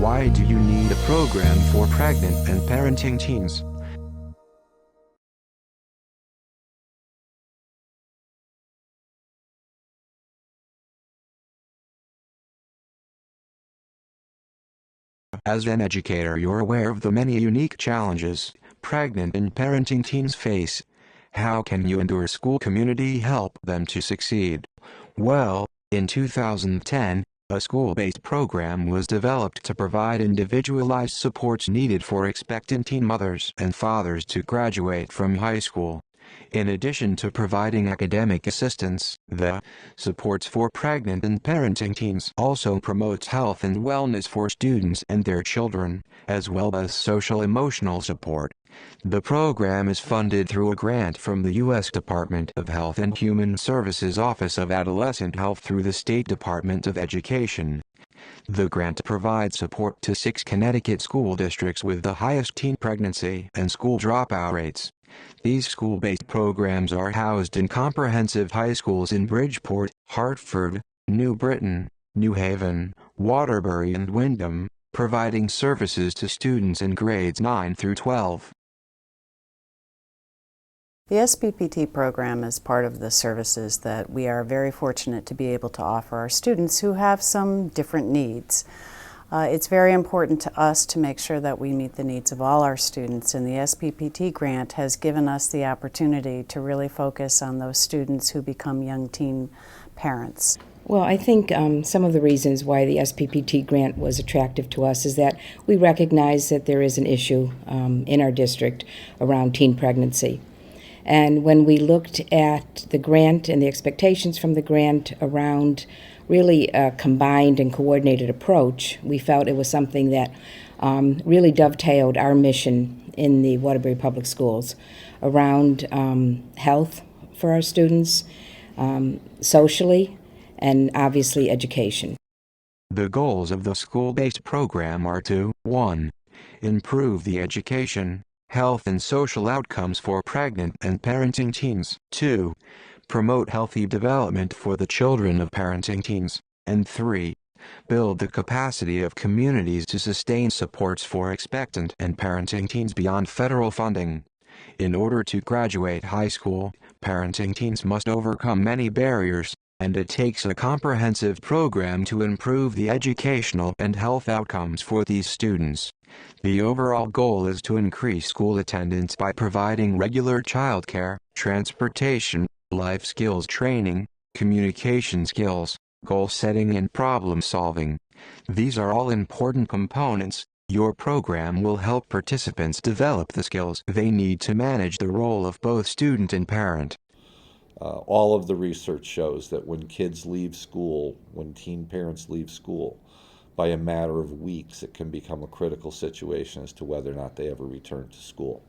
Why do you need a program for pregnant and parenting teens? As an educator, you're aware of the many unique challenges pregnant and parenting teens face. How can you and your school community help them to succeed? Well, in 2010, a school-based program was developed to provide individualized supports needed for expectant teen mothers and fathers to graduate from high school. In addition to providing academic assistance, the Supports for Pregnant and Parenting Teens also promotes health and wellness for students and their children, as well as social-emotional support. The program is funded through a grant from the U.S. Department of Health and Human Services Office of Adolescent Health through the State Department of Education. The grant provides support to 6 Connecticut school districts with the highest teen pregnancy and school dropout rates. These school-based programs are housed in comprehensive high schools in Bridgeport, Hartford, New Britain, New Haven, Waterbury and Windham, providing services to students in grades 9 through 12. The SPPT program is part of the services that we are very fortunate to be able to offer our students who have some different needs. It's very important to us to make sure that we meet the needs of all our students, and the SPPT grant has given us the opportunity to really focus on those students who become young teen parents. Well, I think some of the reasons why the SPPT grant was attractive to us is that we recognize that there is an issue in our district around teen pregnancy. And when we looked at the grant and the expectations from the grant around really a combined and coordinated approach, we felt it was something that really dovetailed our mission in the Waterbury Public Schools around health for our students, socially, and obviously education. The goals of the school-based program are to 1. Improve the education, health and social outcomes for pregnant and parenting teens. 2. Promote healthy development for the children of parenting teens. And 3. Build the capacity of communities to sustain supports for expectant and parenting teens beyond federal funding. In order to graduate high school, parenting teens must overcome many barriers, and it takes a comprehensive program to improve the educational and health outcomes for these students. The overall goal is to increase school attendance by providing regular childcare, transportation, life skills training, communication skills, goal setting and problem solving. These are all important components. Your program will help participants develop the skills they need to manage the role of both student and parent. All of the research shows that when kids leave school, when teen parents leave school, by a matter of weeks, it can become a critical situation as to whether or not they ever return to school.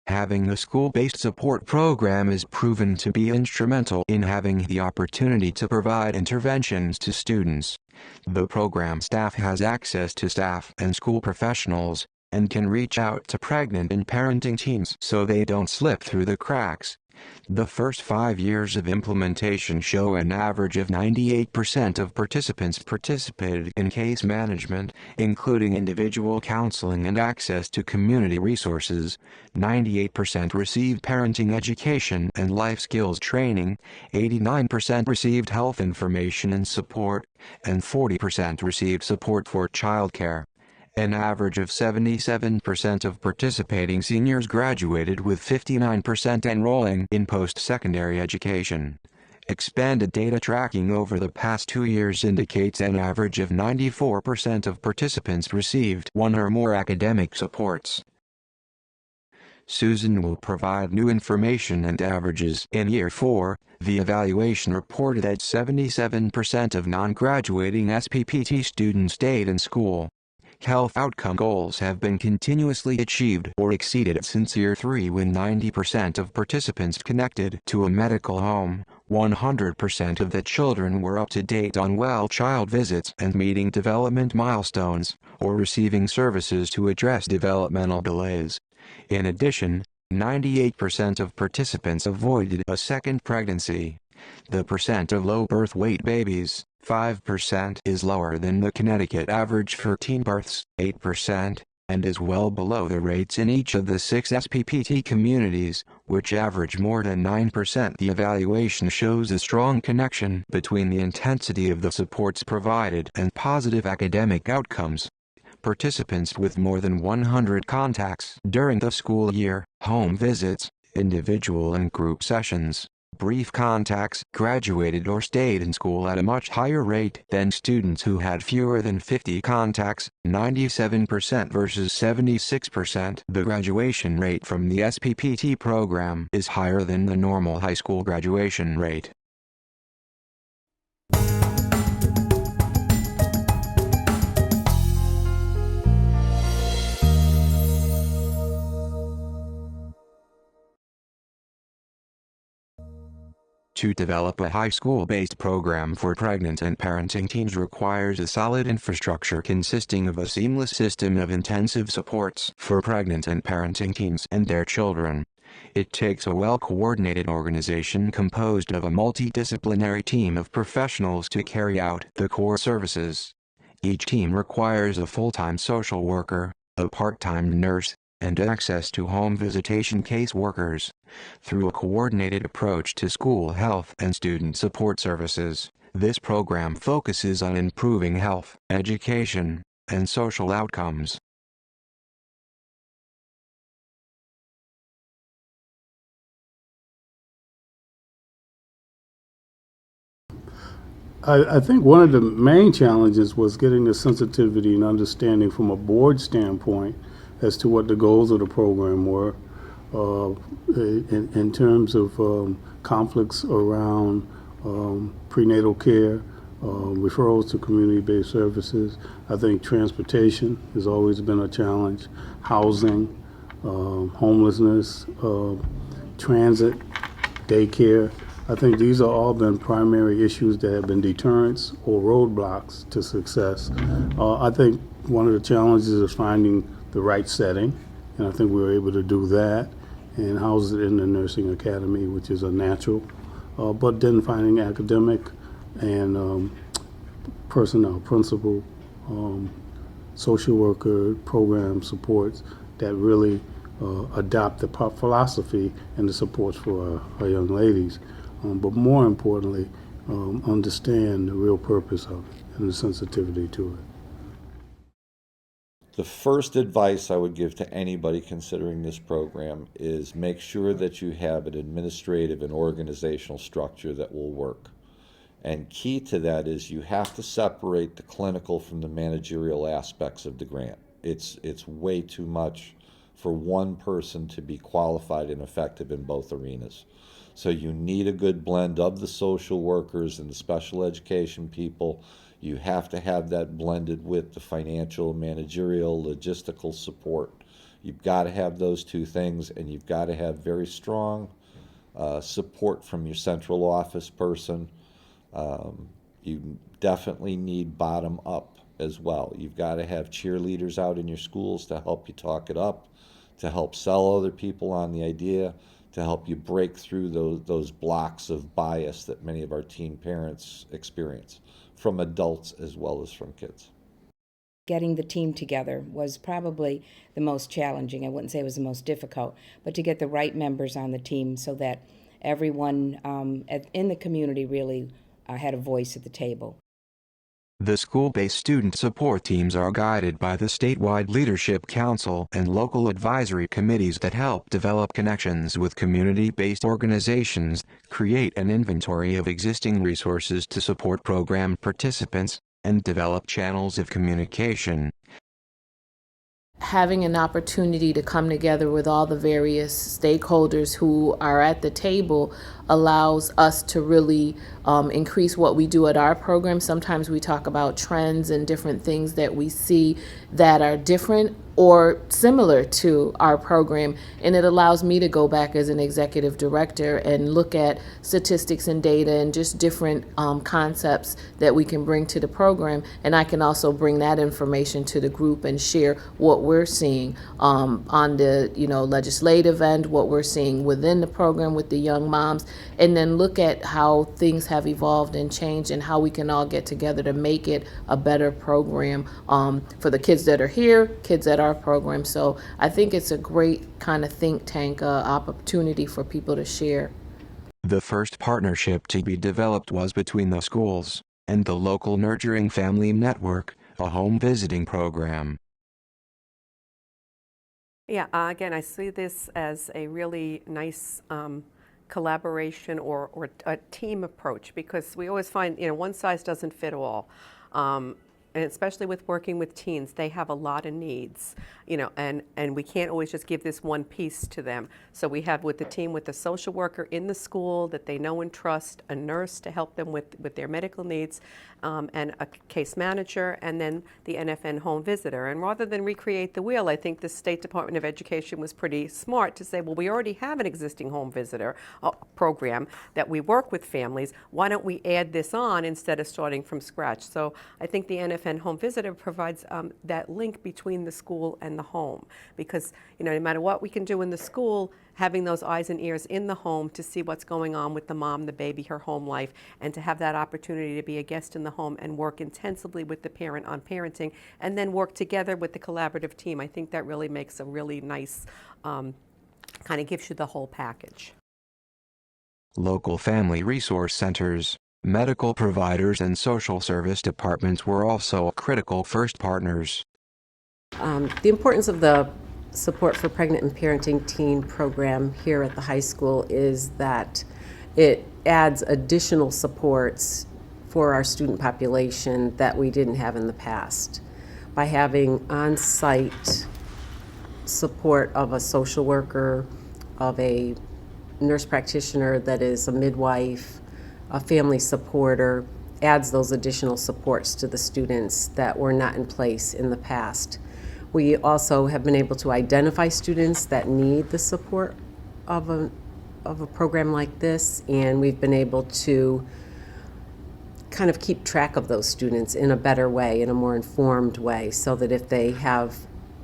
Having a school-based support program is proven to be instrumental in having the opportunity to provide interventions to students. The program staff has access to staff and school professionals, and can reach out to pregnant and parenting teens so they don't slip through the cracks. The first 5 years of implementation show an average of 98% of participants participated in case management, including individual counseling and access to community resources. 98% received parenting education and life skills training, 89% received health information and support, and 40% received support for childcare. An average of 77% of participating seniors graduated, with 59% enrolling in post-secondary education. Expanded data tracking over the past 2 years indicates an average of 94% of participants received one or more academic supports. Susan will provide new information and averages. In Year 4, the evaluation reported that 77% of non-graduating SPPT students stayed in school. Health outcome goals have been continuously achieved or exceeded since Year 3, when 90% of participants connected to a medical home, 100% of the children were up to date on well child visits and meeting development milestones, or receiving services to address developmental delays. In addition, 98% of participants avoided a second pregnancy. The percent of low birth weight babies, 5%, is lower than the Connecticut average for teen births, 8%, and is well below the rates in each of the 6 SPPT communities, which average more than 9%. The evaluation shows a strong connection between the intensity of the supports provided and positive academic outcomes. Participants with more than 100 contacts during the school year, home visits, individual and group sessions, brief contacts, graduated or stayed in school at a much higher rate than students who had fewer than 50 contacts, 97% versus 76%. The graduation rate from the SPPT program is higher than the normal high school graduation rate. To develop a high school-based program for pregnant and parenting teens requires a solid infrastructure consisting of a seamless system of intensive supports for pregnant and parenting teens and their children. It takes a well-coordinated organization composed of a multidisciplinary team of professionals to carry out the core services. Each team requires a full-time social worker, a part-time nurse, and access to home visitation caseworkers. Through a coordinated approach to school health and student support services, this program focuses on improving health, education, and social outcomes. I think one of the main challenges was getting the sensitivity and understanding from a board standpoint as to what the goals of the program were in terms of conflicts around prenatal care, referrals to community-based services. I think transportation has always been a challenge, housing, homelessness, transit, daycare. I think these have all been primary issues that have been deterrents or roadblocks to success. I think one of the challenges is finding the right setting, and I think we were able to do that and house it in the nursing academy, which is a natural, but then finding academic and personnel, principal, social worker, program supports that really adopt the philosophy and the supports for our young ladies. But more importantly, understand the real purpose of it and the sensitivity to it. The first advice I would give to anybody considering this program is make sure that you have an administrative and organizational structure that will work. And key to that is you have to separate the clinical from the managerial aspects of the grant. It's way too much for one person to be qualified and effective in both arenas. So you need a good blend of the social workers and the special education people. You have to have that blended with the financial, managerial, logistical support. You've got to have those two things, and you've got to have very strong support from your central office person. You definitely need bottom up as well. You've got to have cheerleaders out in your schools to help you talk it up, to help sell other people on the idea, to help you break through those blocks of bias that many of our teen parents experience, from adults as well as from kids. Getting the team together was probably the most challenging. I wouldn't say it was the most difficult, but to get the right members on the team so that everyone in the community really had a voice at the table. The school-based student support teams are guided by the statewide Leadership Council and local advisory committees that help develop connections with community-based organizations, create an inventory of existing resources to support program participants, and develop channels of communication. Having an opportunity to come together with all the various stakeholders who are at the table allows us to really increase what we do at our program. Sometimes we talk about trends and different things that we see that are different or similar to our program, and it allows me to go back as an executive director and look at statistics and data and just different concepts that we can bring to the program, and I can also bring that information to the group and share what we're seeing on the legislative end, what we're seeing within the program with the young moms, and then look at how things have evolved and changed and how we can all get together to make it a better program for the kids that are here, kids at our program. So I think it's a great kind of think tank opportunity for people to share. The first partnership to be developed was between the schools and the local Nurturing Family Network, a home visiting program. Yeah, again, I see this as a really nice collaboration or a team approach, because we always find, one size doesn't fit all. And especially with working with teens, they have a lot of needs, and we can't always just give this one piece to them. So we have with the team, with the social worker in the school that they know and trust, a nurse to help them with their medical needs, and a case manager, and then the NFN home visitor. And rather than recreate the wheel, I think the State Department of Education was pretty smart to say, well, we already have an existing home visitor program that we work with families. Why don't we add this on instead of starting from scratch? So I think the NFN home visitor provides that link between the school and the home, because no matter what we can do in the school, having those eyes and ears in the home to see what's going on with the mom, the baby, her home life, and to have that opportunity to be a guest in the home and work intensively with the parent on parenting, and then work together with the collaborative team. I think that really makes a really nice, kind of gives you the whole package. Local family resource centers, medical providers, and social service departments were also critical first partners. The importance of the Support for Pregnant and Parenting Teen program here at the high school is that it adds additional supports for our student population that we didn't have in the past. By having on-site support of a social worker, of a nurse practitioner that is a midwife, a family supporter, adds those additional supports to the students that were not in place in the past. We also have been able to identify students that need the support of a program like this, and we've been able to kind of keep track of those students in a better way, in a more informed way, so that if they have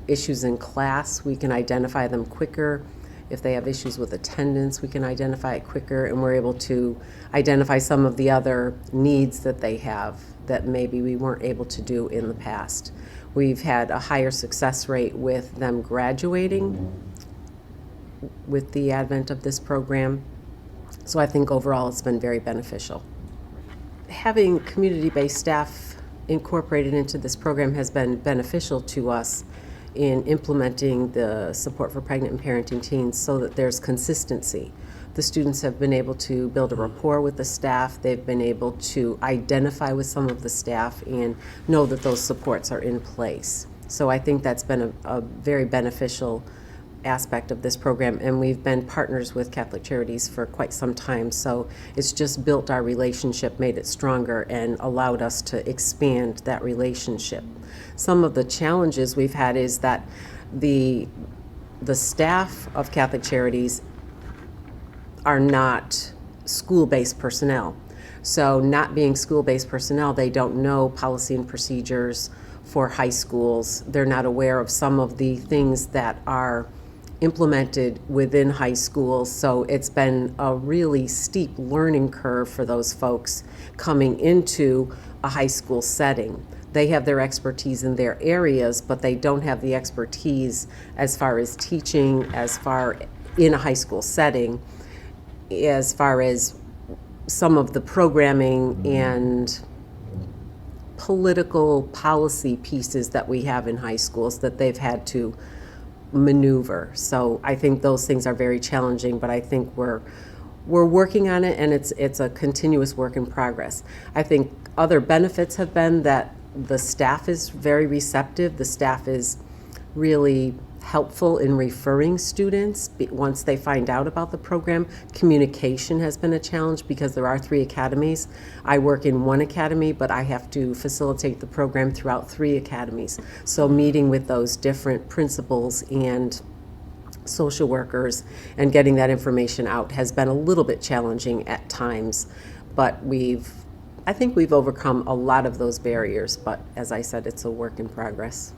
issues in class, we can identify them quicker. If they have issues with attendance, we can identify it quicker, and we're able to identify some of the other needs that they have that maybe we weren't able to do in the past. We've had a higher success rate with them graduating with the advent of this program. So I think overall it's been very beneficial. Having community-based staff incorporated into this program has been beneficial to us in implementing the Support for Pregnant and Parenting Teens so that there's consistency. The students have been able to build a rapport with the staff. They've been able to identify with some of the staff and know that those supports are in place. So I think that's been a very beneficial aspect of this program, and we've been partners with Catholic Charities for quite some time, so it's just built our relationship, made it stronger, and allowed us to expand that relationship. Some of the challenges we've had is that the staff of Catholic Charities are not school-based personnel. So not being school-based personnel, they don't know policy and procedures for high schools. They're not aware of some of the things that are implemented within high schools. So it's been a really steep learning curve for those folks coming into a high school setting. They have their expertise in their areas, but they don't have the expertise as far as teaching, as far in a high school setting, as far as some of the programming and political policy pieces that we have in high schools that they've had to maneuver. So I think those things are very challenging, but I think we're working on it, and it's a continuous work in progress. I think other benefits have been that the staff is very receptive. The staff is really helpful in referring students once they find out about the program. Communication has been a challenge because there are 3 academies. I work in one academy, but I have to facilitate the program throughout 3 academies. So meeting with those different principals and social workers and getting that information out has been a little bit challenging at times, but I think we've overcome a lot of those barriers, but as I said, it's a work in progress.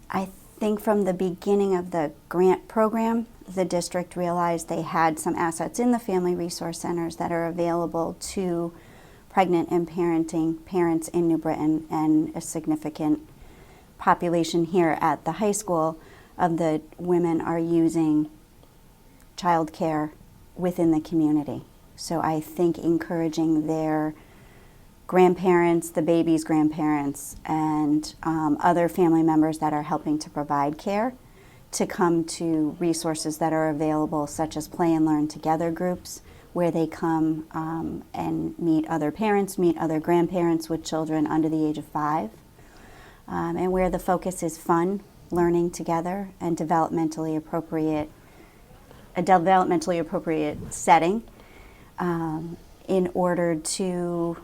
I think from the beginning of the grant program, the district realized they had some assets in the family resource centers that are available to pregnant and parenting parents in New Britain, and a significant population here at the high school of the women are using childcare within the community. So I think encouraging their grandparents, the baby's grandparents, and other family members that are helping to provide care to come to resources that are available, such as Play and Learn Together groups, where they come and meet other parents, meet other grandparents with children under the age of 5, and where the focus is fun, learning together, and a developmentally appropriate setting, in order to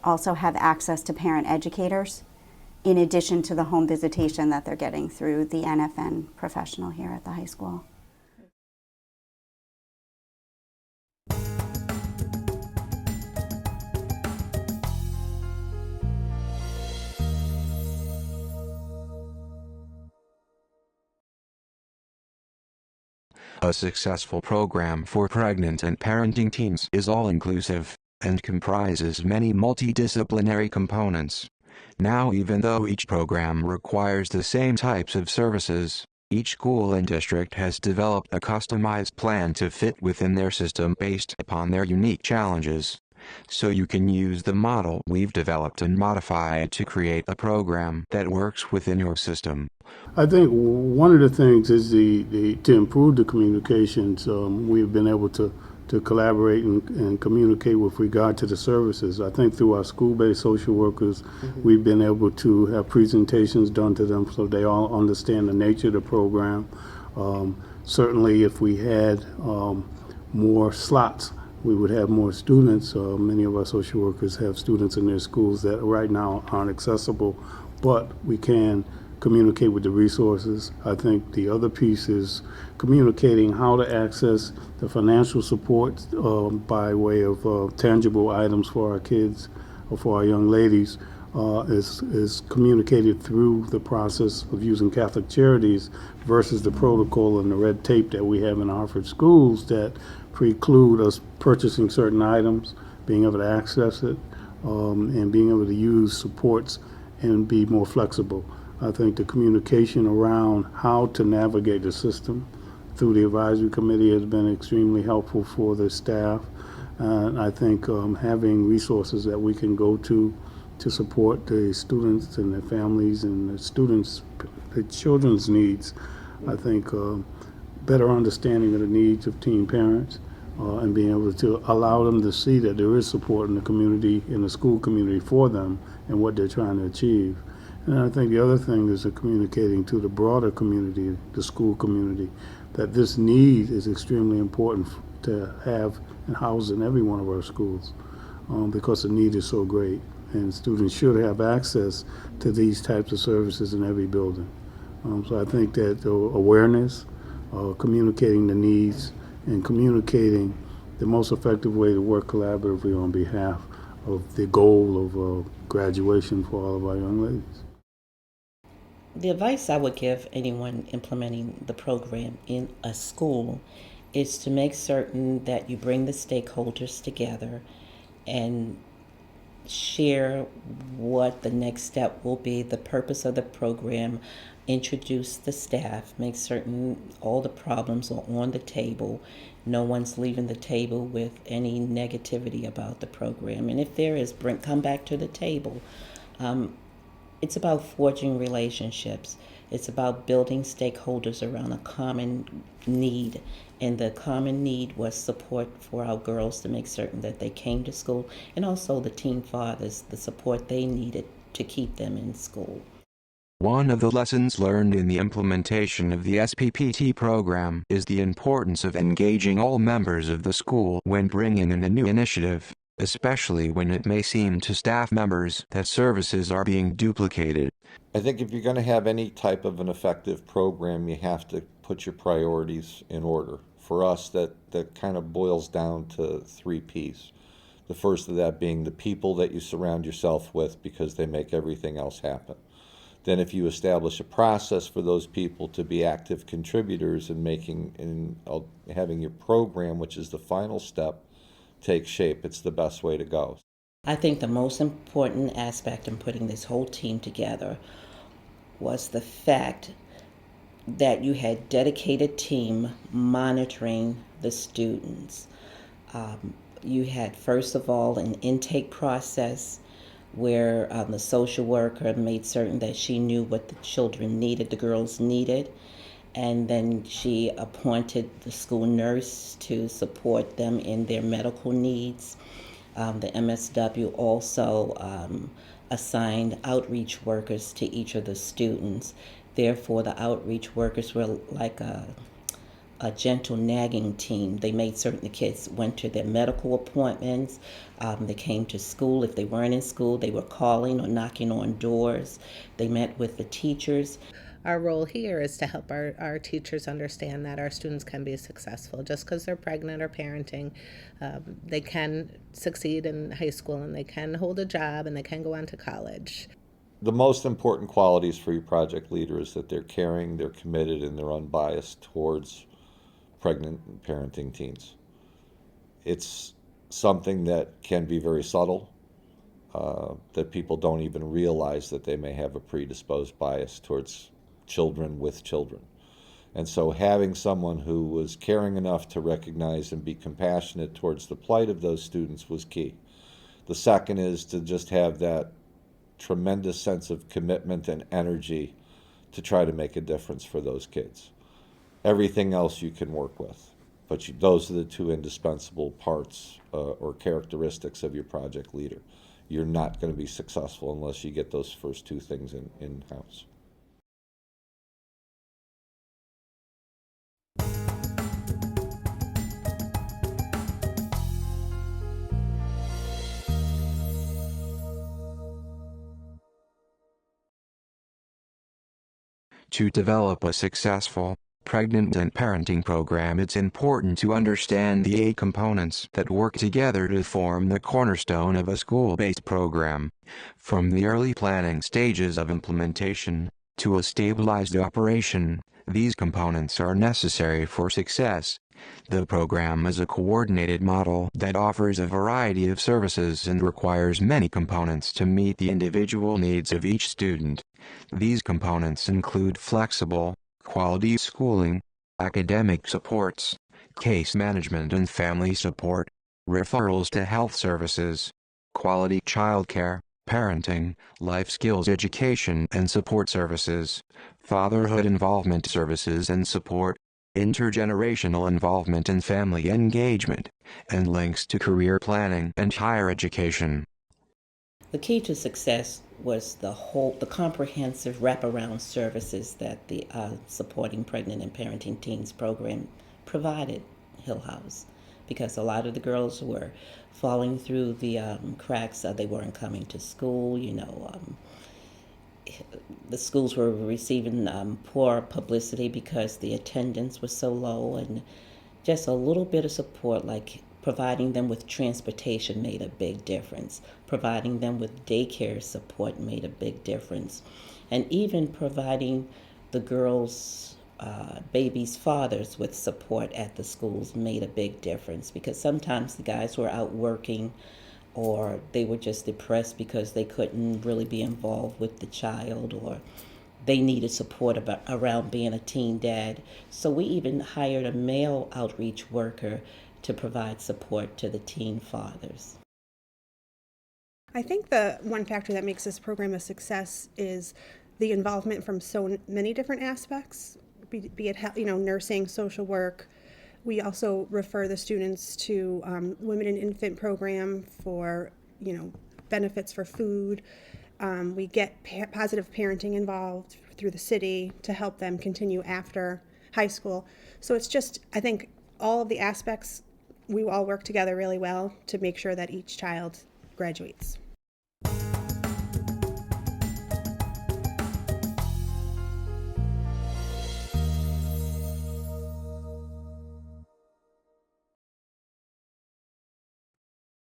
also have access to parent educators, in addition to the home visitation that they're getting through the NFN professional here at the high school. A successful program for pregnant and parenting teens is all-inclusive and comprises many multidisciplinary components. Now, even though each program requires the same types of services, each school and district has developed a customized plan to fit within their system based upon their unique challenges. So you can use the model we've developed and modify it to create a program that works within your system. I think one of the things is to improve the communications. We've been able to collaborate and communicate with regard to the services. I think through our school-based social workers, we've been able to have presentations done to them so they all understand the nature of the program. Certainly if we had more slots, we would have more students. Many of our social workers have students in their schools that right now aren't accessible, but we can communicate with the resources. I think the other piece is communicating how to access the financial support by way of tangible items for our kids or for our young ladies is communicated through the process of using Catholic Charities versus the protocol and the red tape that we have in Hartford schools that preclude us purchasing certain items, being able to access it, and being able to use supports and be more flexible. I think the communication around how to navigate the system through the advisory committee has been extremely helpful for the staff. And I think having resources that we can go to support the students and their families and the children's needs. I think better understanding of the needs of teen parents and being able to allow them to see that there is support in the community, in the school community for them and what they're trying to achieve. And I think the other thing is communicating to the broader community, the school community, that this need is extremely important to have and house in every one of our schools because the need is so great. And students should have access to these types of services in every building. So I think that awareness, communicating the needs, and communicating the most effective way to work collaboratively on behalf of the goal of graduation for all of our young ladies. The advice I would give anyone implementing the program in a school is to make certain that you bring the stakeholders together and share what the next step will be, the purpose of the program, introduce the staff, make certain all the problems are on the table. No one's leaving the table with any negativity about the program. And if there is, come back to the table. It's about forging relationships. It's about building stakeholders around a common need. And the common need was support for our girls to make certain that they came to school, and also the teen fathers, the support they needed to keep them in school. One of the lessons learned in the implementation of the SPPT program is the importance of engaging all members of the school when bringing in a new initiative, especially when it may seem to staff members that services are being duplicated. I think if you're going to have any type of an effective program, you have to put your priorities in order. For us, that kind of boils down to 3 P's. The first of that being the people that you surround yourself with, because they make everything else happen. Then if you establish a process for those people to be active contributors in having your program, which is the final step, take shape, it's the best way to go. I think the most important aspect in putting this whole team together was the fact that you had dedicated team monitoring the students. You had, first of all, an intake process where the social worker made certain that she knew what the children needed, the girls needed, and then she appointed the school nurse to support them in their medical needs. The MSW also assigned outreach workers to each of the students. Therefore, the outreach workers were like a gentle nagging team. They made certain the kids went to their medical appointments. They came to school. If they weren't in school, they were calling or knocking on doors. They met with the teachers. Our role here is to help our teachers understand that our students can be successful. Just because they're pregnant or parenting, they can succeed in high school and they can hold a job and they can go on to college. The most important qualities for your project leader is that they're caring, they're committed, and they're unbiased towards pregnant and parenting teens. It's something that can be very subtle, that people don't even realize that they may have a predisposed bias towards children with children. And so having someone who was caring enough to recognize and be compassionate towards the plight of those students was key. The second is to just have that tremendous sense of commitment and energy to try to make a difference for those kids. Everything else you can work with, but those are the 2 indispensable parts or characteristics of your project leader. You're not going to be successful unless you get those first 2 things in-house. To develop a successful pregnant and parenting program, it's important to understand the 8 components that work together to form the cornerstone of a school-based program. From the early planning stages of implementation to a stabilized operation, these components are necessary for success. The program is a coordinated model that offers a variety of services and requires many components to meet the individual needs of each student. These components include flexible, quality schooling, academic supports, case management and family support, referrals to health services, quality childcare, parenting, life skills education and support services, fatherhood involvement services and support, intergenerational involvement and family engagement, and links to career planning and higher education. The key to success was the comprehensive wraparound services that the Supporting Pregnant and Parenting Teens program provided Hill House, because a lot of the girls were falling through the cracks. They weren't coming to school, the schools were receiving poor publicity because the attendance was so low, and just a little bit of support like providing them with transportation made a big difference. Providing them with daycare support made a big difference. And even providing the girls' babies' fathers with support at the schools made a big difference, because sometimes the guys were out working or they were just depressed because they couldn't really be involved with the child, or they needed support around being a teen dad. So we even hired a male outreach worker to provide support to the teen fathers. I think the one factor that makes this program a success is the involvement from so many different aspects, be it nursing, social work. We also refer the students to Women and Infant program for benefits for food. We get positive parenting involved through the city to help them continue after high school. So it's just, I think, all of the aspects, we all work together really well to make sure that each child graduates.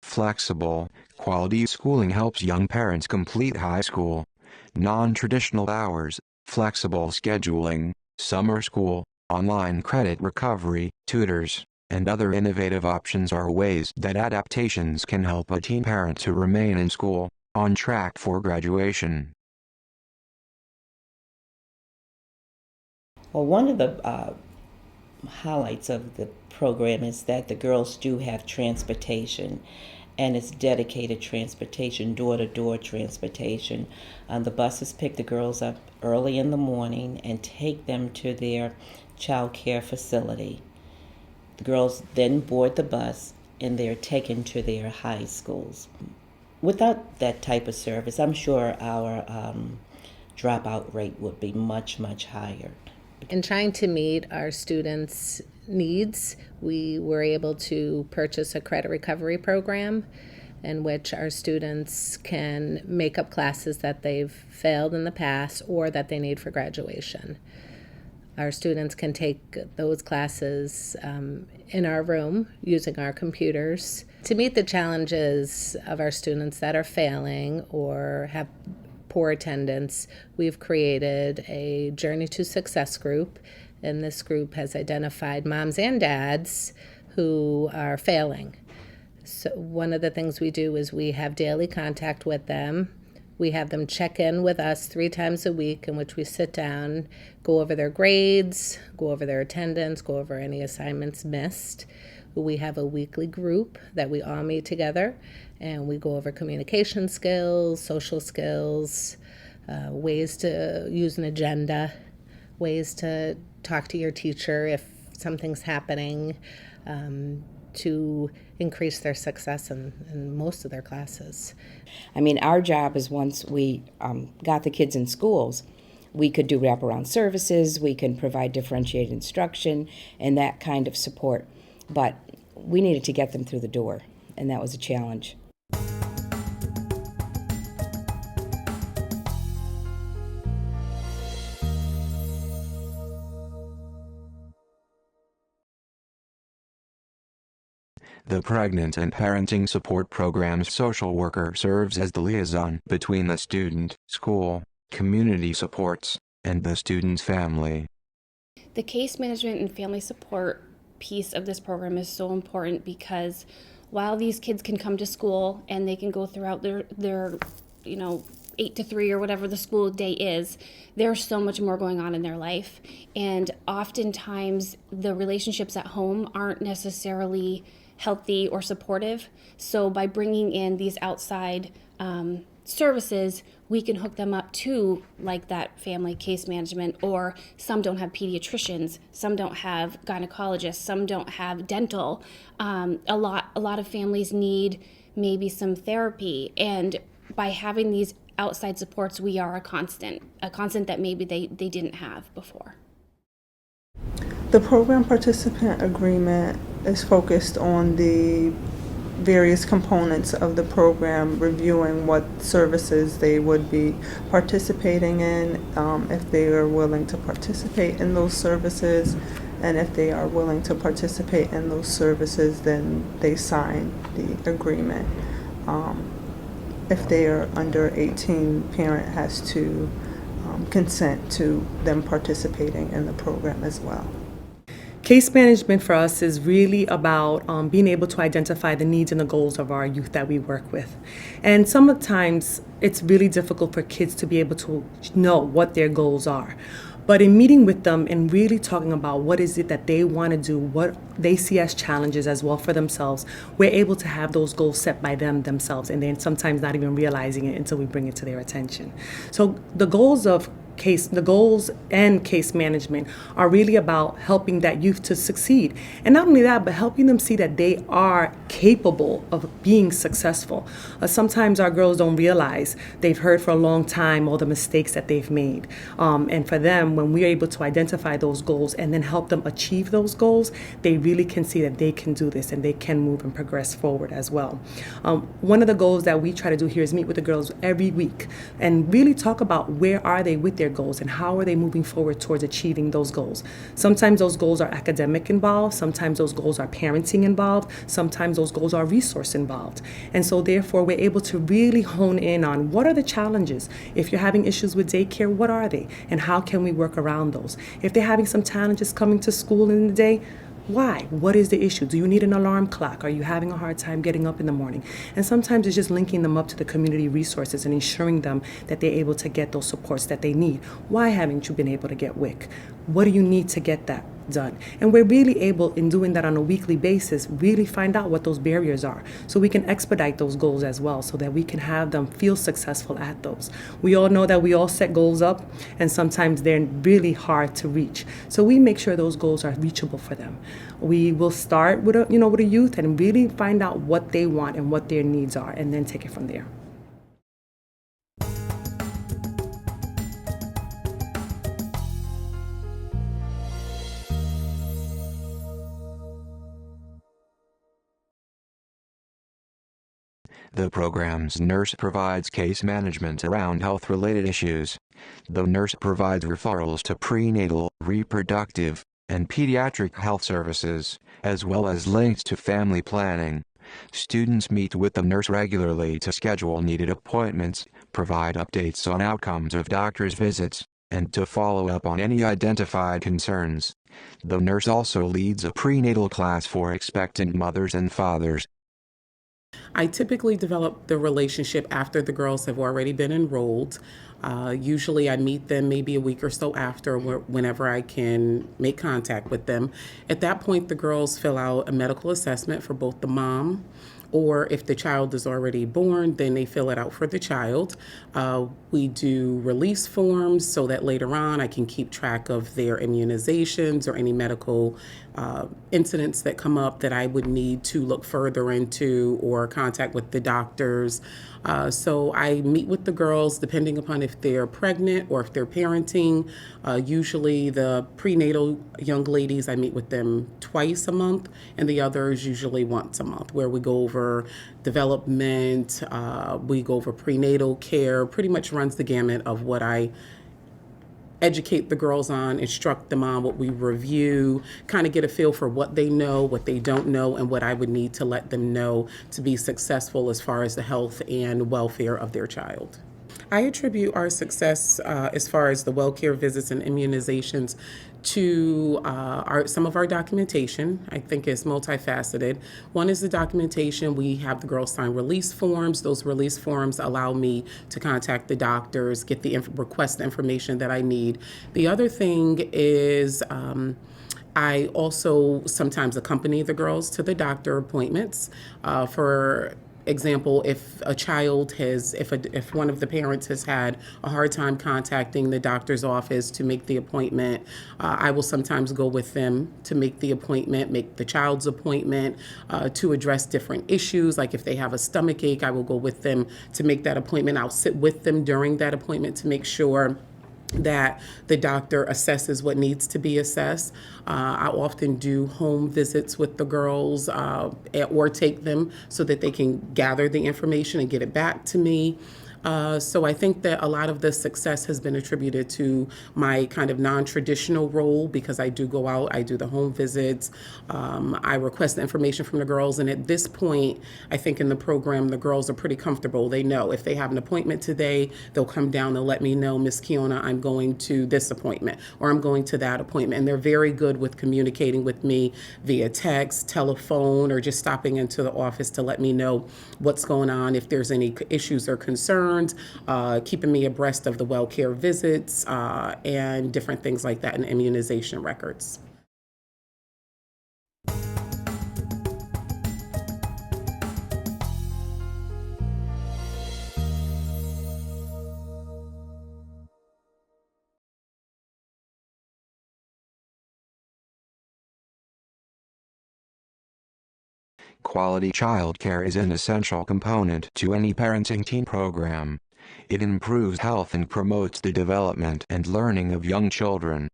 Flexible, quality schooling helps young parents complete high school. Non-traditional hours, flexible scheduling, summer school, online credit recovery, tutors, and other innovative options are ways that adaptations can help a teen parent to remain in school, on track for graduation. Well, one of the highlights of the program is that the girls do have transportation, and it's dedicated transportation, door-to-door transportation. The buses pick the girls up early in the morning and take them to their child care facility. The girls then board the bus and they're taken to their high schools. Without that type of service, I'm sure our dropout rate would be much, much higher. In trying to meet our students' needs, we were able to purchase a credit recovery program in which our students can make up classes that they've failed in the past or that they need for graduation. Our students can take those classes in our room using our computers. To meet the challenges of our students that are failing or have poor attendance, we've created a Journey to Success group, and this group has identified moms and dads who are failing. So one of the things we do is we have daily contact with them. We have them check in with us 3 times a week, in which we sit down, go over their grades, go over their attendance, go over any assignments missed. We have a weekly group that we all meet together, and we go over communication skills, social skills, ways to use an agenda, ways to talk to your teacher if something's happening, to increase their success in most of their classes. I mean, our job is once we got the kids in schools, we could do wraparound services, we can provide differentiated instruction and that kind of support. But we needed to get them through the door, and that was a challenge. The Pregnant and Parenting Support Program's social worker serves as the liaison between the student, school, community supports, and the student's family. The case management and family support piece of this program is so important because while these kids can come to school and they can go throughout their 8 to 3 or whatever the school day is, there's so much more going on in their life. And oftentimes the relationships at home aren't necessarily healthy or supportive. So by bringing in these outside services, we can hook them up to like that family case management, or some don't have pediatricians, some don't have gynecologists, some don't have dental. A lot of families need maybe some therapy, and by having these outside supports, we are a constant that maybe they didn't have before. The program participant agreement is focused on the various components of the program, reviewing what services they would be participating in, if they are willing to participate in those services, and if they are willing to participate in those services, then they sign the agreement. If they are under 18, parent has to consent to them participating in the program as well. Case management for us is really about being able to identify the needs and the goals of our youth that we work with. And sometimes it's really difficult for kids to be able to know what their goals are. But in meeting with them and really talking about what is it that they want to do, what they see as challenges as well for themselves, we're able to have those goals set by themselves, and then sometimes not even realizing it until we bring it to their attention. So the goals of the goals and case management are really about helping that youth to succeed. And not only that, but helping them see that they are capable of being successful. Sometimes our girls don't realize they've heard for a long time all the mistakes that they've made. And for them, when we're able to identify those goals and then help them achieve those goals, they really can see that they can do this and they can move and progress forward as well. One of the goals that we try to do here is meet with the girls every week and really talk about where are they with their goals and how are they moving forward towards achieving those goals. Sometimes those goals are academic involved, sometimes those goals are parenting involved, sometimes those goals are resource involved. And so therefore we're able to really hone in on what are the challenges. If you're having issues with daycare, what are they? And how can we work around those? If they're having some challenges coming to school in the day, why? What is the issue? Do you need an alarm clock? Are you having a hard time getting up in the morning? And sometimes it's just linking them up to the community resources and ensuring them that they're able to get those supports that they need. Why haven't you been able to get WIC? What do you need to get that done? And we're really able, in doing that on a weekly basis, really find out what those barriers are so we can expedite those goals as well so that we can have them feel successful at those. We all know that we all set goals up and sometimes they're really hard to reach. So we make sure those goals are reachable for them. We will start with a youth and really find out what they want and what their needs are and then take it from there. The program's nurse provides case management around health-related issues. The nurse provides referrals to prenatal, reproductive, and pediatric health services, as well as links to family planning. Students meet with the nurse regularly to schedule needed appointments, provide updates on outcomes of doctor's visits, and to follow up on any identified concerns. The nurse also leads a prenatal class for expectant mothers and fathers. I typically develop the relationship after the girls have already been enrolled. Usually I meet them maybe a week or so after, whenever I can make contact with them. At that point, the girls fill out a medical assessment for both the mom, or if the child is already born, then they fill it out for the child. We do release forms so that later on I can keep track of their immunizations or any medical incidents that come up that I would need to look further into or contact with the doctors. So I meet with the girls depending upon if they're pregnant or if they're parenting. Usually the prenatal young ladies, I meet with them twice a month, and the others usually once a month, where we go over development, we go over prenatal care, pretty much runs the gamut of what I educate the girls on, instruct them on, what we review, kind of get a feel for what they know, what they don't know, and what I would need to let them know to be successful as far as the health and welfare of their child. I attribute our success as far as the well care visits and immunizations to some of our documentation. I think it's multifaceted. One is the documentation. We have the girls sign release forms. Those release forms allow me to contact the doctors, get the request the information that I need. The other thing is I also sometimes accompany the girls to the doctor appointments. For example, if a child has, if one of the parents has had a hard time contacting the doctor's office to make the appointment, I will sometimes go with them to make the appointment, make the child's appointment, to address different issues. Like if they have a stomach ache, I will go with them to make that appointment. I'll sit with them during that appointment to make sure that the doctor assesses what needs to be assessed. I often do home visits with the girls or take them so that they can gather the information and get it back to me. So I think that a lot of the success has been attributed to my kind of non-traditional role, because I do go out, I do the home visits, I request the information from the girls, and at this point, I think in the program, the girls are pretty comfortable. They know if they have an appointment today, they'll come down and let me know, Miss Kiona, I'm going to this appointment, or I'm going to that appointment, and they're very good with communicating with me via text, telephone, or just stopping into the office to let me know what's going on, if there's any issues or concerns, keeping me abreast of the well care visits and different things like that, and immunization records. Quality childcare is an essential component to any parenting teen program. It improves health and promotes the development and learning of young children.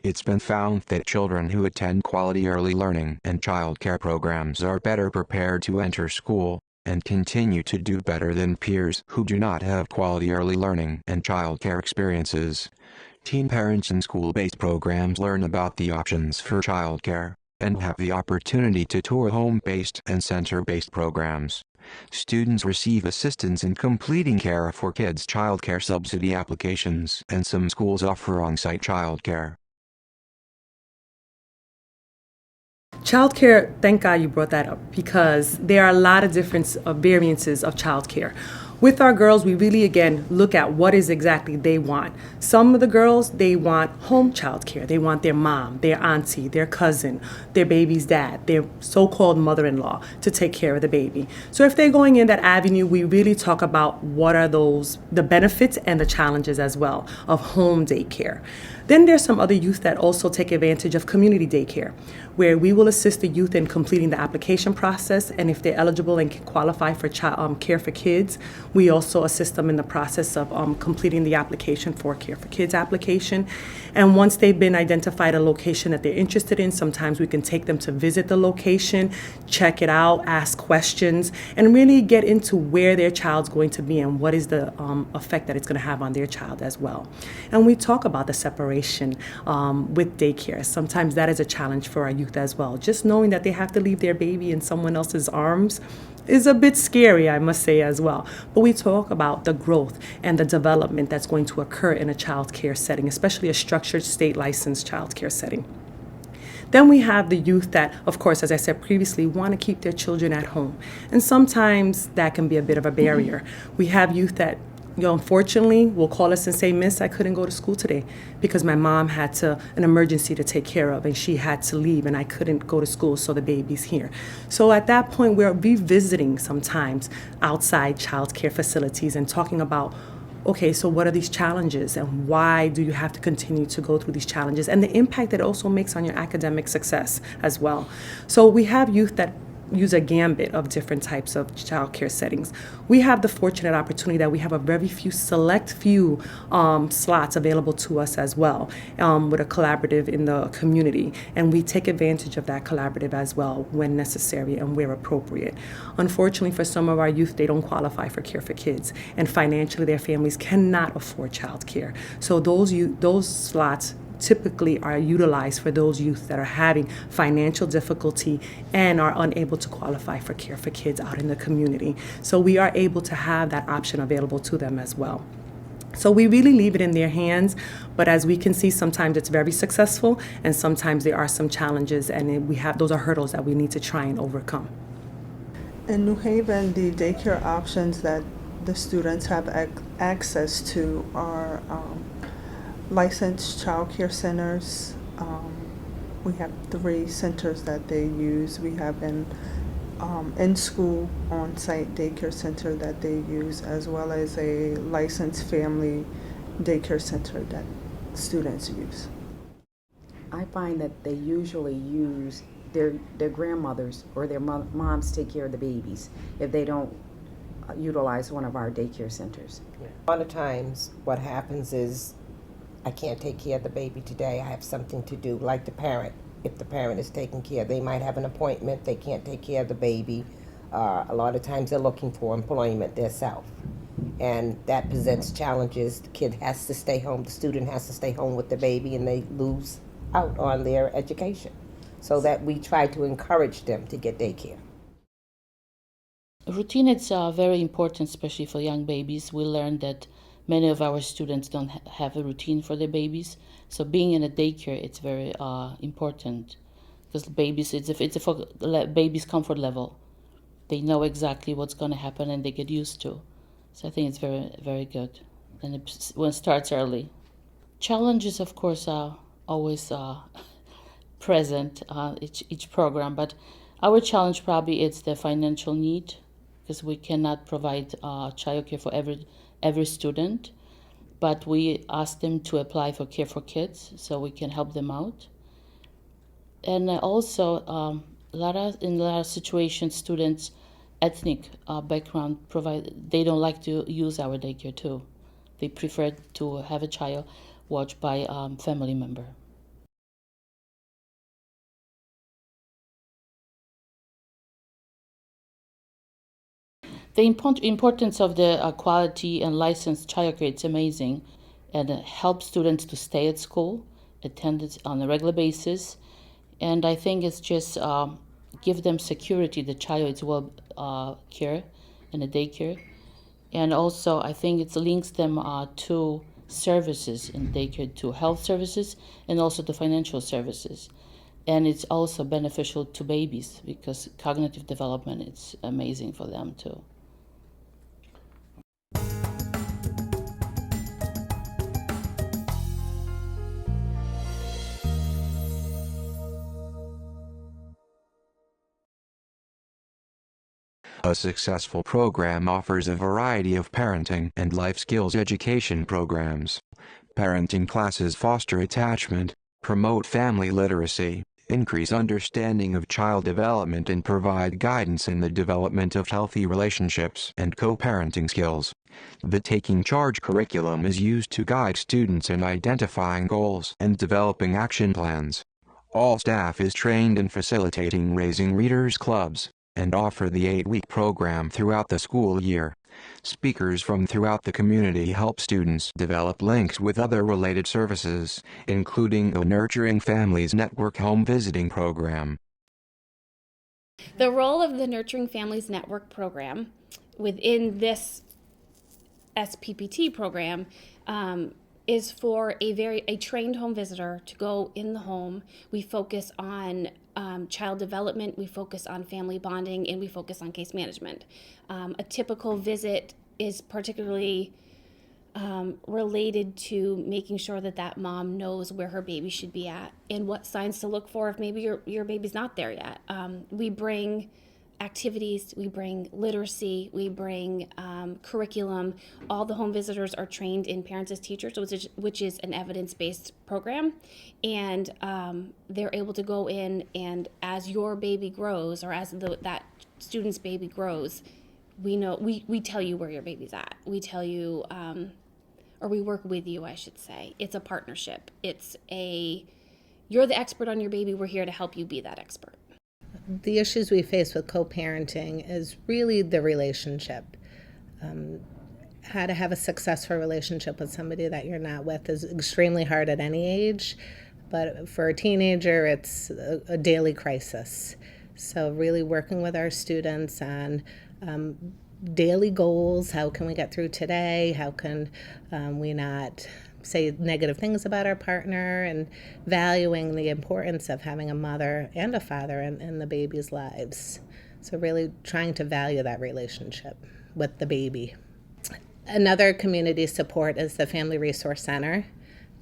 It's been found that children who attend quality early learning and childcare programs are better prepared to enter school and continue to do better than peers who do not have quality early learning and childcare experiences. Teen parents in school-based programs learn about the options for childcare and have the opportunity to tour home-based and center-based programs. Students receive assistance in completing Care for Kids childcare subsidy applications, and some schools offer on-site childcare. Childcare, thank God you brought that up, because there are a lot of different variances of childcare. With our girls, we really, again, look at what is exactly they want. Some of the girls, they want home childcare. They want their mom, their auntie, their cousin, their baby's dad, their so-called mother-in-law to take care of the baby. So if they're going in that avenue, we really talk about what are the benefits and the challenges as well of home daycare. Then there's some other youth that also take advantage of community daycare, where we will assist the youth in completing the application process, and if they're eligible and can qualify for Care for Kids, we also assist them in the process of completing the application for Care for Kids application. And once they've been identified a location that they're interested in, sometimes we can take them to visit the location, check it out, ask questions, and really get into where their child's going to be and what is the effect that it's going to have on their child as well. And we talk about the separation with daycare. Sometimes that is a challenge for our youth as well. Just knowing that they have to leave their baby in someone else's arms is a bit scary, I must say, as well. But we talk about the growth and the development that's going to occur in a child care setting, especially a structured state licensed child care setting. Then we have the youth that, of course, as I said previously, want to keep their children at home. And sometimes that can be a bit of a barrier. We have youth that unfortunately will call us and say, "Miss, I couldn't go to school today because my mom had an emergency to take care of and she had to leave and I couldn't go to school, so the baby's here." So at that point, we're revisiting sometimes outside child care facilities and talking about, okay, so what are these challenges and why do you have to continue to go through these challenges, and the impact it also makes on your academic success as well. So we have youth that use a gambit of different types of child care settings. We have the fortunate opportunity that we have a very select few slots available to us as well with a collaborative in the community, and we take advantage of that collaborative as well when necessary and where appropriate. Unfortunately, for some of our youth, they don't qualify for Care for Kids, and financially their families cannot afford child care. So those slots typically are utilized for those youth that are having financial difficulty and are unable to qualify for Care for Kids out in the community. So we are able to have that option available to them as well. So we really leave it in their hands, but as we can see, sometimes it's very successful and sometimes there are some challenges, and those are hurdles that we need to try and overcome. In New Haven, the daycare options that the students have access to are licensed child care centers. We have 3 centers that they use. We have an in-school on-site daycare center that they use, as well as a licensed family daycare center that students use. I find that they usually use their grandmothers or their moms take care of the babies if they don't utilize one of our daycare centers. A lot of times what happens is I can't take care of the baby today. I have something to do, like the parent. If the parent is taking care, they might have an appointment. They can't take care of the baby. A lot of times they're looking for employment themselves. And that presents challenges. The kid has to stay home. The student has to stay home with the baby, and they lose out on their education. So that we try to encourage them to get daycare. Routine is very important, especially for young babies. We learned that many of our students don't have a routine for their babies. So being in a daycare, it's very important because babies, it's a baby's comfort level. They know exactly what's going to happen and they get used to. So I think it's very, very good. And when it starts early. Challenges, of course, are always present each program, but our challenge probably is the financial need, because we cannot provide childcare for every student, but we ask them to apply for Care for Kids so we can help them out. And also in a lot of situations, students ethnic background they don't like to use our daycare too. They prefer to have a child watched by family member. The importance of the quality and licensed childcare is amazing, and it helps students to stay at school, attend it on a regular basis, and I think it's just give them security. The child is well care in a daycare, and also I think it links them to services in daycare, to health services and also to financial services. And it's also beneficial to babies because cognitive development is amazing for them too. A successful program offers a variety of parenting and life skills education programs. Parenting classes foster attachment, promote family literacy, increase understanding of child development, and provide guidance in the development of healthy relationships and co-parenting skills. The Taking Charge curriculum is used to guide students in identifying goals and developing action plans. All staff is trained in facilitating Raising Readers clubs, and offer the 8-week program throughout the school year. Speakers from throughout the community help students develop links with other related services, including the Nurturing Families Network home visiting program. The role of the Nurturing Families Network program within this SPPT program is for a trained home visitor to go in the home. We focus on child development, we focus on family bonding, and we focus on case management. A typical visit is particularly related to making sure that that mom knows where her baby should be at and what signs to look for if maybe your baby's not there yet. We bring activities, we bring literacy, we bring curriculum. All the home visitors are trained in Parents as Teachers, which is an evidence-based program, and they're able to go in, and as your baby grows, or as that student's baby grows, we tell you where your baby's at. We tell you, or we work with you, I should say. It's a partnership. You're the expert on your baby. We're here to help you be that expert. The issues we face with co-parenting is really the relationship. How to have a successful relationship with somebody that you're not with is extremely hard at any age, but for a teenager, it's a daily crisis. So really working with our students on daily goals. How can we get through today? How can we not say negative things about our partner, and valuing the importance of having a mother and a father in the baby's lives. So really trying to value that relationship with the baby. Another community support is the Family Resource Center.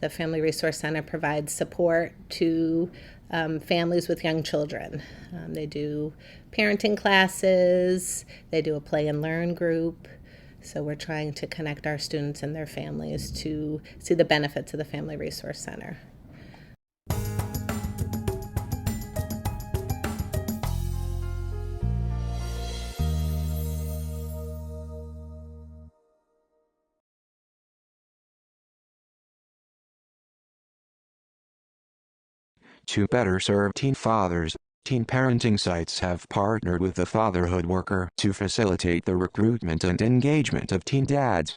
The Family Resource Center provides support to families with young children. They do parenting classes, they do a play and learn group. So we're trying to connect our students and their families to see the benefits of the Family Resource Center. To better serve teen fathers, teen parenting sites have partnered with the Fatherhood Worker to facilitate the recruitment and engagement of teen dads.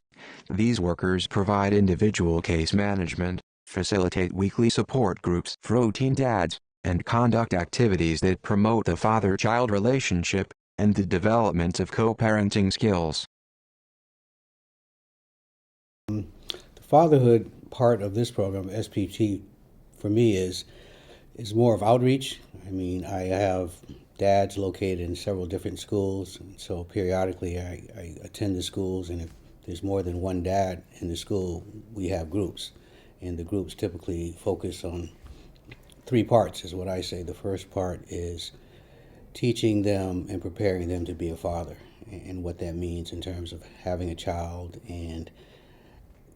These workers provide individual case management, facilitate weekly support groups for teen dads, and conduct activities that promote the father-child relationship and the development of co-parenting skills. The fatherhood part of this program, SPT, for me is more of outreach. I mean, I have dads located in several different schools, so periodically I attend the schools, and if there's more than one dad in the school, we have groups. And the groups typically focus on 3 parts, is what I say. The first part is teaching them and preparing them to be a father, and what that means in terms of having a child. And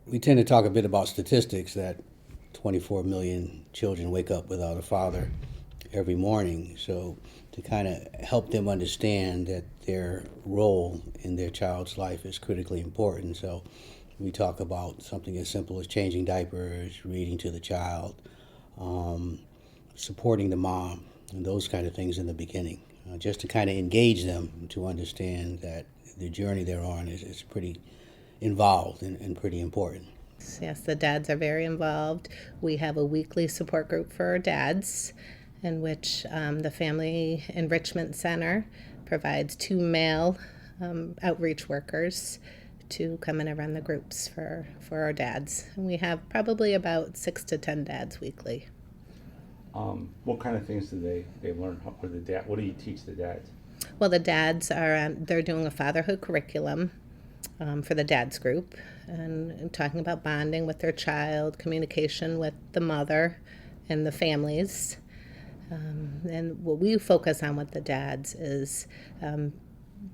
we tend to talk a bit about statistics, that 24 million children wake up without a father every morning. So to kind of help them understand that their role in their child's life is critically important. So we talk about something as simple as changing diapers, reading to the child, supporting the mom, and those kind of things in the beginning, just to kind of engage them to understand that the journey they're on is pretty involved and pretty important. Yes, the dads are very involved. We have a weekly support group for dads in which the Family Enrichment Center provides 2 male outreach workers to come in and run the groups for our dads. And we have probably about 6 to 10 dads weekly. What kind of things do they learn? What do you teach the dads? Well, the dads are they're doing a fatherhood curriculum for the dads group, and talking about bonding with their child, communication with the mother and the families. And what we focus on with the dads is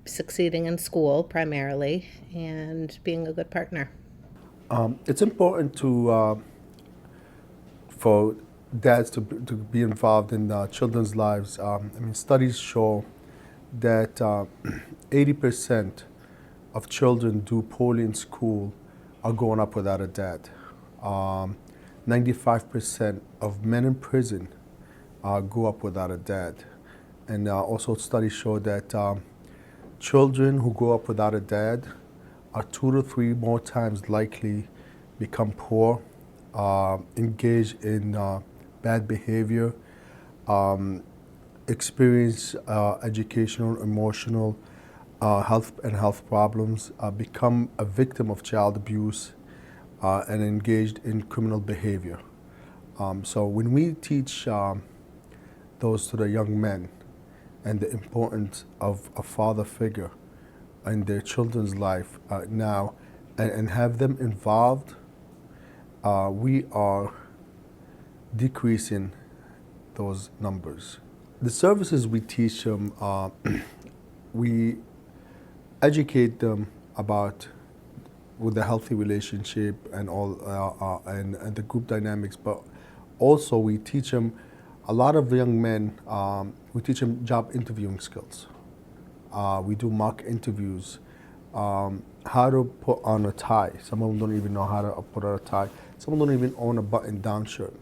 succeeding in school primarily and being a good partner. It's important for dads to be involved in children's lives. Studies show that 80% of children do poorly in school are growing up without a dad. 95% of men in prison grew up without a dad. And also studies show that children who grow up without a dad are 2 to 3 more times likely become poor, engage in bad behavior, experience educational, emotional, health problems, become a victim of child abuse, and engaged in criminal behavior. So when we teach those to the young men and the importance of a father figure in their children's life now, and have them involved, we are decreasing those numbers. The services we teach them, we educate them about with the healthy relationship and all, and the group dynamics, but also we teach them, a lot of young men, we teach them job interviewing skills. We do mock interviews, how to put on a tie. Some of them don't even know how to put on a tie. Some of them don't even own a button-down shirt.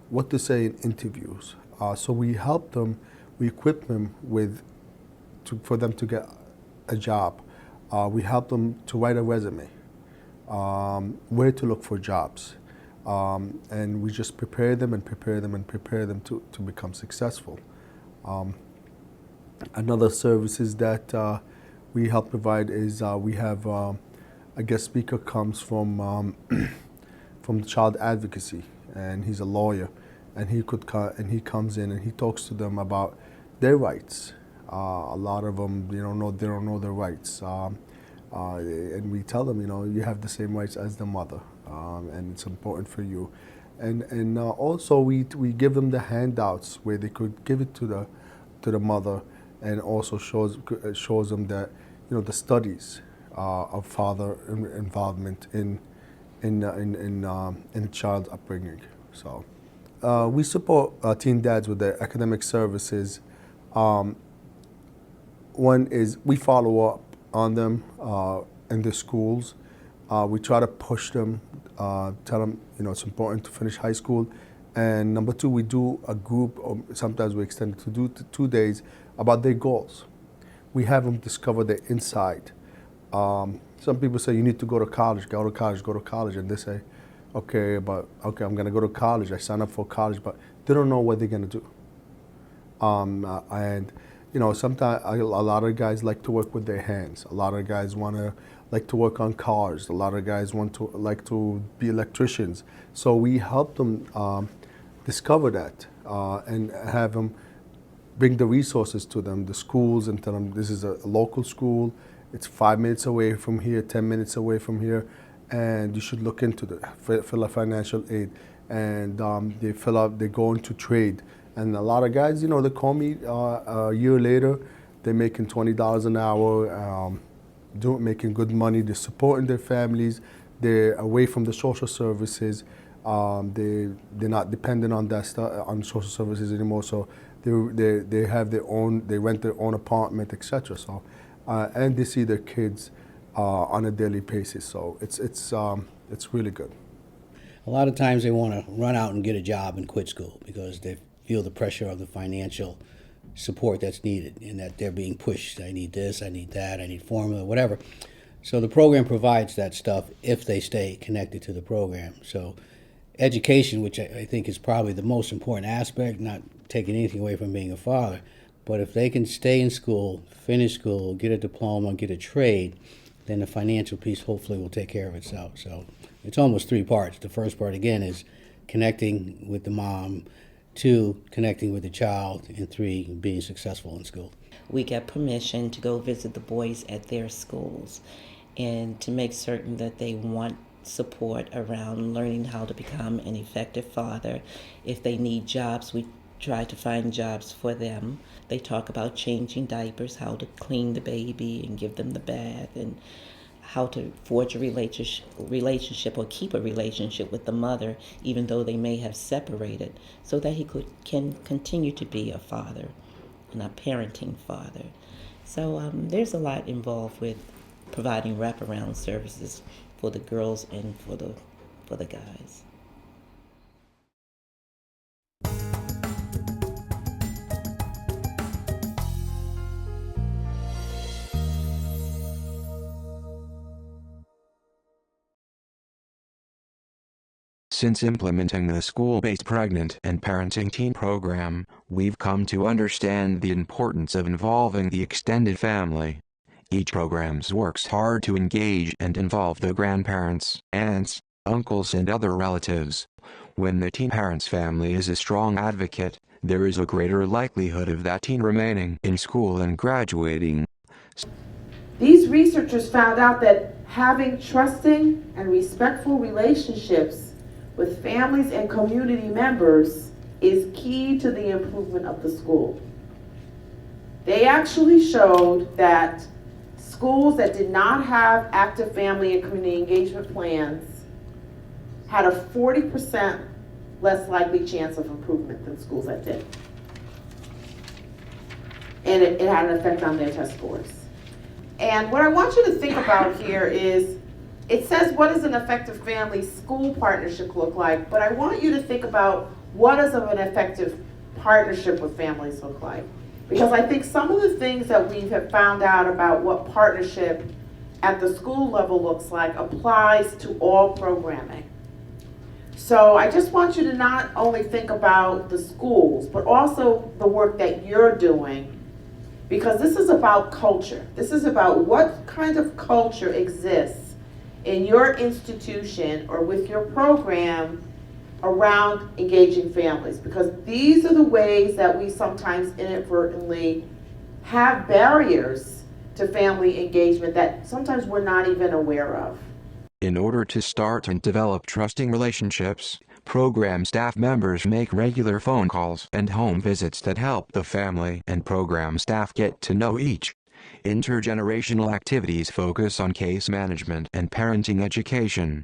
What to say in interviews. So we help them, we equip them for them to get a job. We help them to write a resume, where to look for jobs. And we just prepare them to become successful. Another services that we help provide is we have a guest speaker comes from child advocacy, and he's a lawyer, and he comes in and he talks to them about their rights. A lot of them they don't know their rights, and we tell them, you have the same rights as the mother, and it's important for you. And also we give them the handouts where they could give it to the mother, and also shows them that the studies of father involvement in child upbringing. So we support teen dads with their academic services. One is we follow up on them in the schools. We try to push them, tell them it's important to finish high school. And number 2, we do a group, or sometimes we extend it to do 2 days about their goals. We have them discover their inside. Some people say you need to go to college, and they say, okay, I'm going to go to college. I sign up for college, but they don't know what they're going to do. And sometimes a lot of guys like to work with their hands. A lot of guys like to work on cars. A lot of guys like to be electricians. So we help them discover that and have them bring the resources to them, the schools, and tell them this is a local school. It's 5 minutes away from here, 10 minutes away from here, and you should look into fill a financial aid. And they go into trade. And a lot of guys, they call me a year later, they're making $20 an hour, making good money, they're supporting their families, they're away from the social services, they're not dependent on on social services anymore, so they have their own, they rent their own apartment, etc. So, and they see their kids on a daily basis. So it's really good. A lot of times they want to run out and get a job and quit school because they feel the pressure of the financial support that's needed and that they're being pushed. I need this, I need that, I need formula, whatever. So the program provides that stuff if they stay connected to the program. So education, which I think is probably the most important aspect, not taking anything away from being a father, but if they can stay in school, finish school, get a diploma, get a trade, then the financial piece hopefully will take care of itself. So it's almost three parts. The first part, again, is connecting with the mom, 2, connecting with the child, and 3, being successful in school. We get permission to go visit the boys at their schools and to make certain that they want support around learning how to become an effective father. If they need jobs, we try to find jobs for them. They talk about changing diapers, how to clean the baby and give them the bath, and how to forge a relationship or keep a relationship with the mother, even though they may have separated, so that he can continue to be a father and a parenting father. So there's a lot involved with providing wraparound services for the girls and for the guys. Since implementing the school-based pregnant and parenting teen program, we've come to understand the importance of involving the extended family. Each program works hard to engage and involve the grandparents, aunts, uncles and other relatives. When the teen parent's family is a strong advocate, there is a greater likelihood of that teen remaining in school and graduating. These researchers found out that having trusting and respectful relationships with families and community members is key to the improvement of the school. They actually showed that schools that did not have active family and community engagement plans had a 40% less likely chance of improvement than schools that did. And it had an effect on their test scores. And what I want you to think about here is, it says, what does an effective family-school partnership look like? But I want you to think about, what does an effective partnership with families look like? Because I think some of the things that we have found out about what partnership at the school level looks like applies to all programming. So I just want you to not only think about the schools, but also the work that you're doing, because this is about culture. This is about what kind of culture exists in your institution or with your program around engaging families, because these are the ways that we sometimes inadvertently have barriers to family engagement that sometimes we're not even aware of. In order to start and develop trusting relationships, program staff members make regular phone calls and home visits that help the family and program staff get to know each. Intergenerational activities focus on case management and parenting education.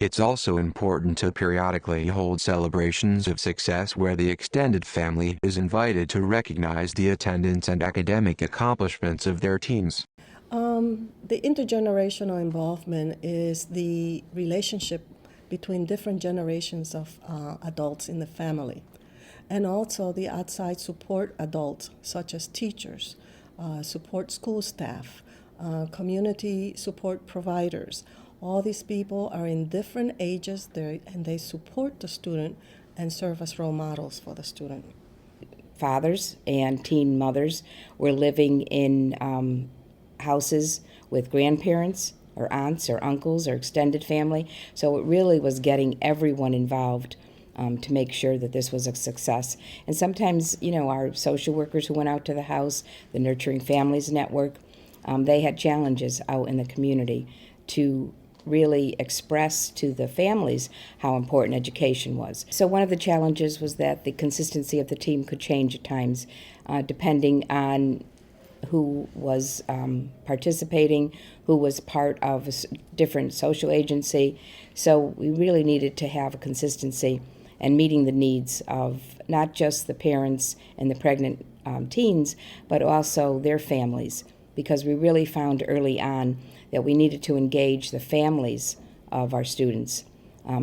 It's also important to periodically hold celebrations of success where the extended family is invited to recognize the attendance and academic accomplishments of their teens. The intergenerational involvement is the relationship between different generations of adults in the family, and also the outside support adults such as teachers, support school staff, community support providers. All these people are in different ages and they support the student and serve as role models for the student. Fathers and teen mothers were living in houses with grandparents or aunts or uncles or extended family. So it really was getting everyone involved to make sure that this was a success. And sometimes, our social workers who went out to the house, the Nurturing Families Network, they had challenges out in the community to really express to the families how important education was. So one of the challenges was that the consistency of the team could change at times, depending on who was participating, who was part of a different social agency. So we really needed to have a consistency. and meeting the needs of not just the parents and the pregnant teens, but also their families, because we really found early on that we needed to engage the families of our students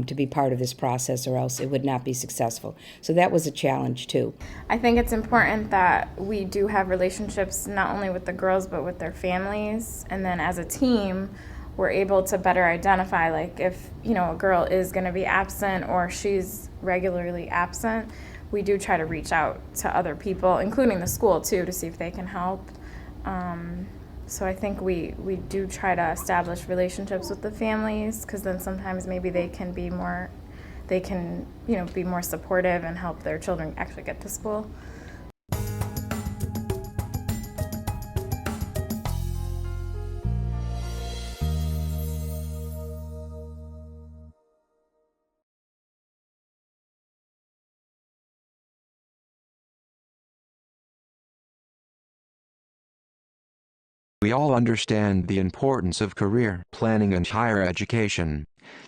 to be part of this process, or else it would not be successful. So that was a challenge too. I think it's important that we do have relationships not only with the girls but with their families, and then as a team we're able to better identify, like, if a girl is going to be absent or she's regularly absent, we do try to reach out to other people, including the school too, to see if they can help. So I think we do try to establish relationships with the families, because then sometimes maybe they can be more supportive and help their children actually get to school. We all understand the importance of career planning and higher education.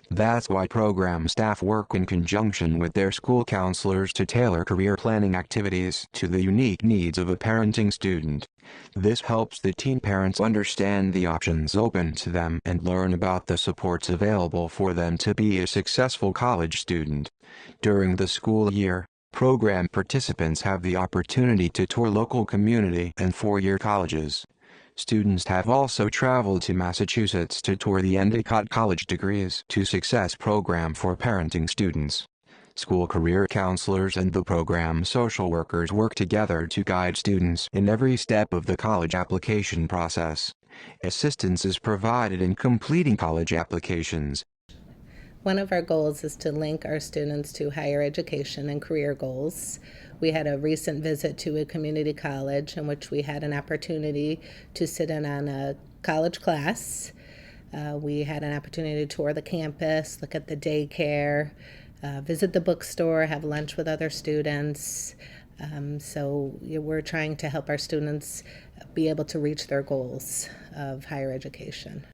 That's why program staff work in conjunction with their school counselors to tailor career planning activities to the unique needs of a parenting student. This helps the teen parents understand the options open to them and learn about the supports available for them to be a successful college student. During the school year, program participants have the opportunity to tour local community and four-year colleges. Students have also traveled to Massachusetts to tour the Endicott College Degrees to Success program for parenting students. School career counselors and the program social workers work together to guide students in every step of the college application process. Assistance is provided in completing college applications. One of our goals is to link our students to higher education and career goals. We had a recent visit to a community college in which we had an opportunity to sit in on a college class. We had an opportunity to tour the campus, look at the daycare, visit the bookstore, have lunch with other students. So we're trying to help our students be able to reach their goals of higher education.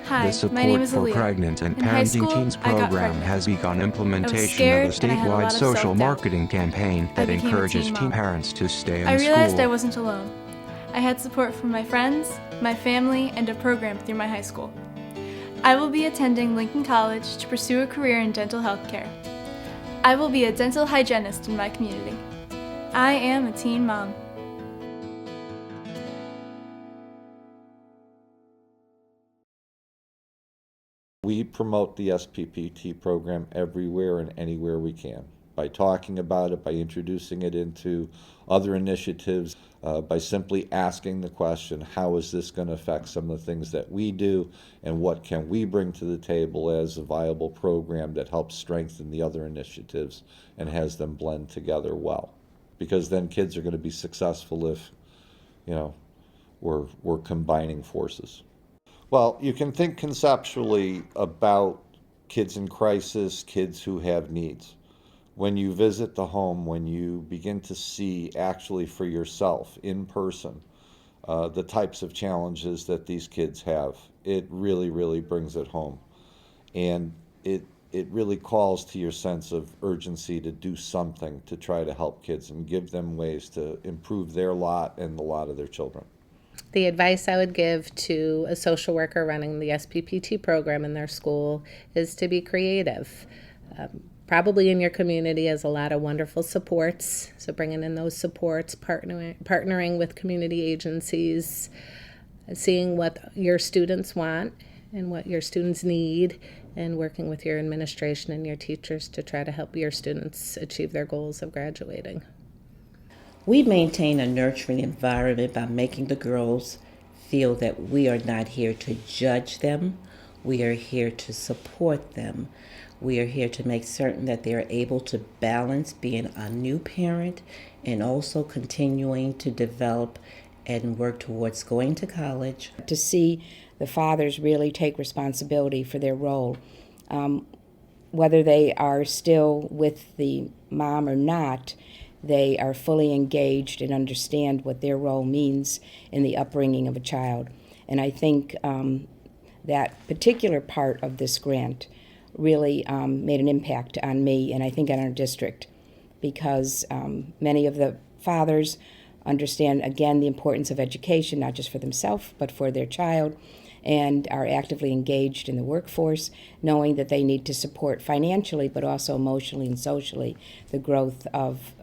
The Support for Pregnant and Parenting Teens program has begun implementation of a statewide social marketing campaign that encourages teen parents to stay in school. I realized I wasn't alone. I had support from my friends, my family, and a program through my high school. I will be attending Lincoln College to pursue a career in dental health care. I will be a dental hygienist in my community. I am a teen mom. We promote the SPPT program everywhere and anywhere we can, by talking about it, by introducing it into other initiatives, by simply asking the question, how is this going to affect some of the things that we do, and what can we bring to the table as a viable program that helps strengthen the other initiatives and has them blend together well. Because then kids are going to be successful if, we're combining forces. Well, you can think conceptually about kids in crisis, kids who have needs. When you visit the home, when you begin to see actually for yourself in person the types of challenges that these kids have, it really, really brings it home. And it really calls to your sense of urgency to do something to try to help kids and give them ways to improve their lot and the lot of their children. The advice I would give to a social worker running the SPPT program in their school is to be creative. Probably in your community has a lot of wonderful supports, so bringing in those supports, partnering with community agencies, seeing what your students want and what your students need, and working with your administration and your teachers to try to help your students achieve their goals of graduating. We maintain a nurturing environment by making the girls feel that we are not here to judge them. We are here to support them. We are here to make certain that they are able to balance being a new parent and also continuing to develop and work towards going to college. To see the fathers really take responsibility for their role. whether they are still with the mom or not, they are fully engaged and understand what their role means in the upbringing of a child. And I think that particular part of this grant really made an impact on me and I think on our district, because many of the fathers understand, again, the importance of education, not just for themselves, but for their child, and are actively engaged in the workforce, knowing that they need to support financially, but also emotionally and socially, the growth of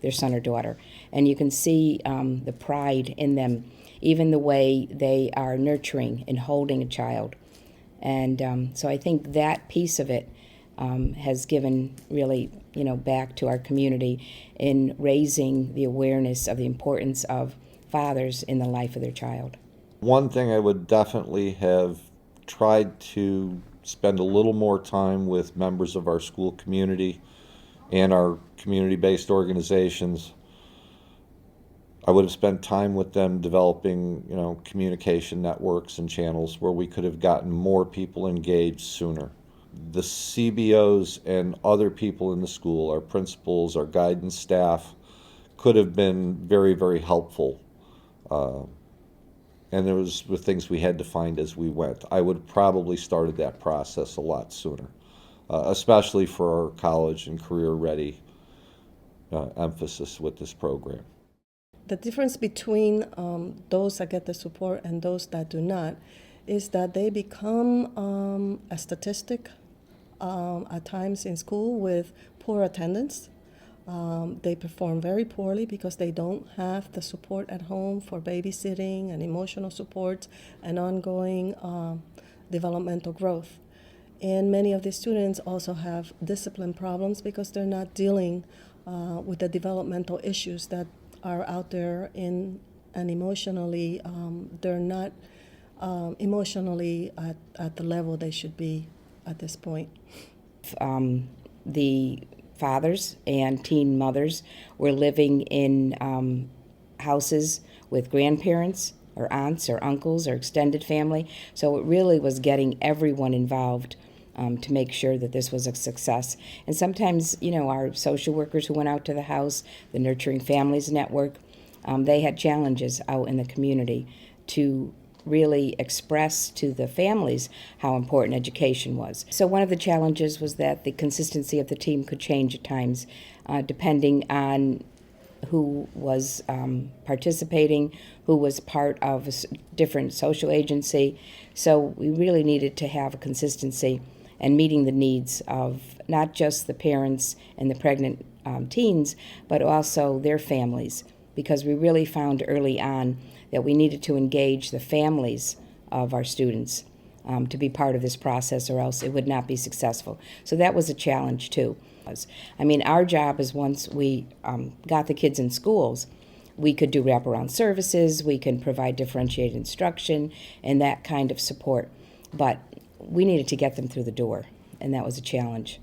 their son or daughter. And you can see the pride in them, even the way they are nurturing and holding a child. And so I think that piece of it has given really, back to our community in raising the awareness of the importance of fathers in the life of their child. One thing I would definitely have tried to spend a little more time with members of our school community and our community-based organizations. I would have spent time with them developing, communication networks and channels where we could have gotten more people engaged sooner. The CBOs and other people in the school, our principals, our guidance staff, could have been very, very helpful. And there were things we had to find as we went. I would have probably started that process a lot sooner, especially for our college and career-ready emphasis with this program. The difference between those that get the support and those that do not is that they become a statistic at times in school with poor attendance. They perform very poorly because they don't have the support at home for babysitting and emotional support and ongoing developmental growth. And many of the students also have discipline problems because they're not dealing with the developmental issues that are out there and emotionally, they're not emotionally at the level they should be at this point. The fathers and teen mothers were living in houses with grandparents or aunts or uncles or extended family. So it really was getting everyone involved to make sure that this was a success. And sometimes, our social workers who went out to the house, the Nurturing Families Network, they had challenges out in the community to really express to the families how important education was. So one of the challenges was that the consistency of the team could change at times, depending on who was participating, who was part of a different social agency. So we really needed to have a consistency and meeting the needs of not just the parents and the pregnant teens, but also their families, because we really found early on that we needed to engage the families of our students to be part of this process, or else it would not be successful. So that was a challenge too. Our job is, once we got the kids in schools, we could do wraparound services, we can provide differentiated instruction and that kind of support. But we needed to get them through the door, and that was a challenge.